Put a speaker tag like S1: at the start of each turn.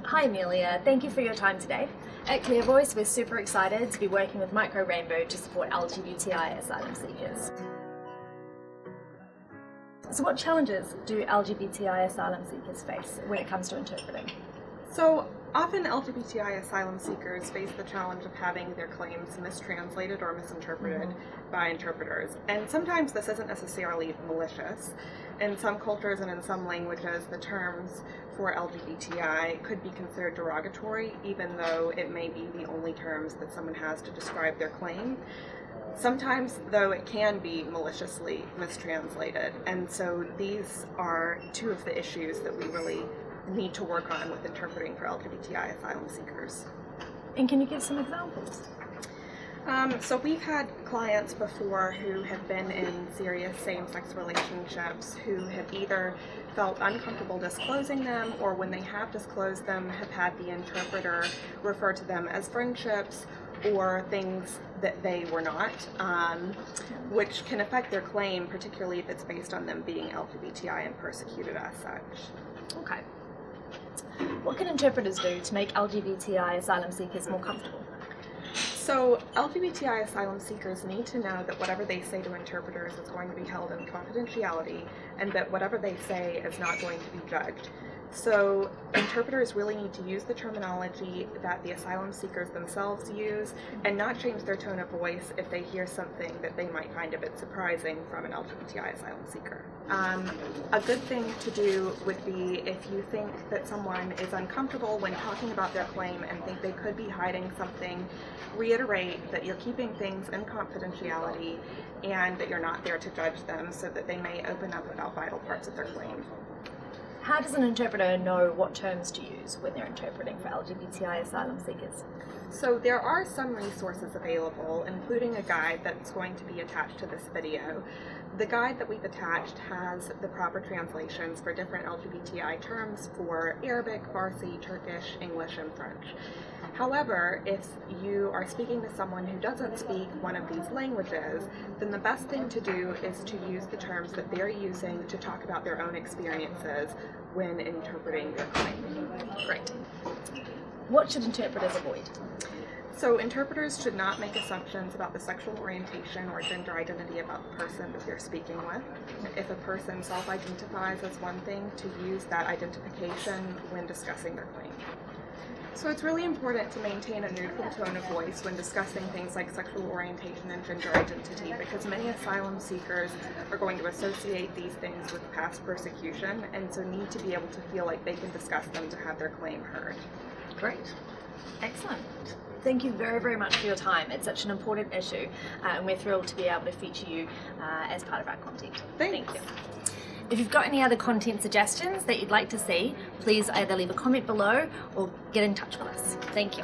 S1: Hi Amelia, thank you for your time today. At Clear Voice, we're super excited to be working with Micro Rainbow to support LGBTI asylum seekers. So what challenges do LGBTI asylum seekers face when it comes to interpreting?
S2: So often LGBTI asylum seekers face the challenge of having their claims mistranslated or misinterpreted by interpreters. And sometimes this isn't necessarily malicious. In some cultures and in some languages, the terms for LGBTI could be considered derogatory, even though it may be the only terms that someone has to describe their claim. Sometimes, though, it can be maliciously mistranslated. And so these are two of the issues that we really need to work on with interpreting for LGBTI asylum seekers.
S1: And can you give some examples?
S2: So we've had clients before who have been in serious same-sex relationships who have either felt uncomfortable disclosing them, or when they have disclosed them, have had the interpreter refer to them as friendships or things that they were not, which can affect their claim, particularly if it's based on them being LGBTI and persecuted as such.
S1: Okay. What can interpreters do to make LGBTI asylum seekers more comfortable?
S2: So LGBTI asylum seekers need to know that whatever they say to interpreters is going to be held in confidentiality, and that whatever they say is not going to be judged. So interpreters really need to use the terminology that the asylum seekers themselves use and not change their tone of voice if they hear something that they might find a bit surprising from an LGBTI asylum seeker. A good thing to do would be, if you think that someone is uncomfortable when talking about their claim and think they could be hiding something, reiterate that you're keeping things in confidentiality and that you're not there to judge them, so that they may open up about vital parts of their claim.
S1: How does an interpreter know what terms to use when they're interpreting for LGBTI asylum seekers?
S2: So there are some resources available, including a guide that's going to be attached to this video. The guide that we've attached has the proper translations for different LGBTI terms for Arabic, Farsi, Turkish, English, and French. However, if you are speaking to someone who doesn't speak one of these languages, then the best thing to do is to use the terms that they're using to talk about their own experiences when interpreting their claim.
S1: Great. What should interpreters avoid?
S2: So interpreters should not make assumptions about the sexual orientation or gender identity about the person that they're speaking with. If a person self-identifies as one thing, to use that identification when discussing their claim. So it's really important to maintain a neutral tone of voice when discussing things like sexual orientation and gender identity, because many asylum seekers are going to associate these things with past persecution, and so need to be able to feel like they can discuss them to have their claim heard.
S1: Great. Excellent. Thank you very, very much for your time. It's such an important issue, and we're thrilled to be able to feature you as part of our content.
S2: Thank you.
S1: If you've got any other content suggestions that you'd like to see, please either leave a comment below or get in touch with us. Thank you.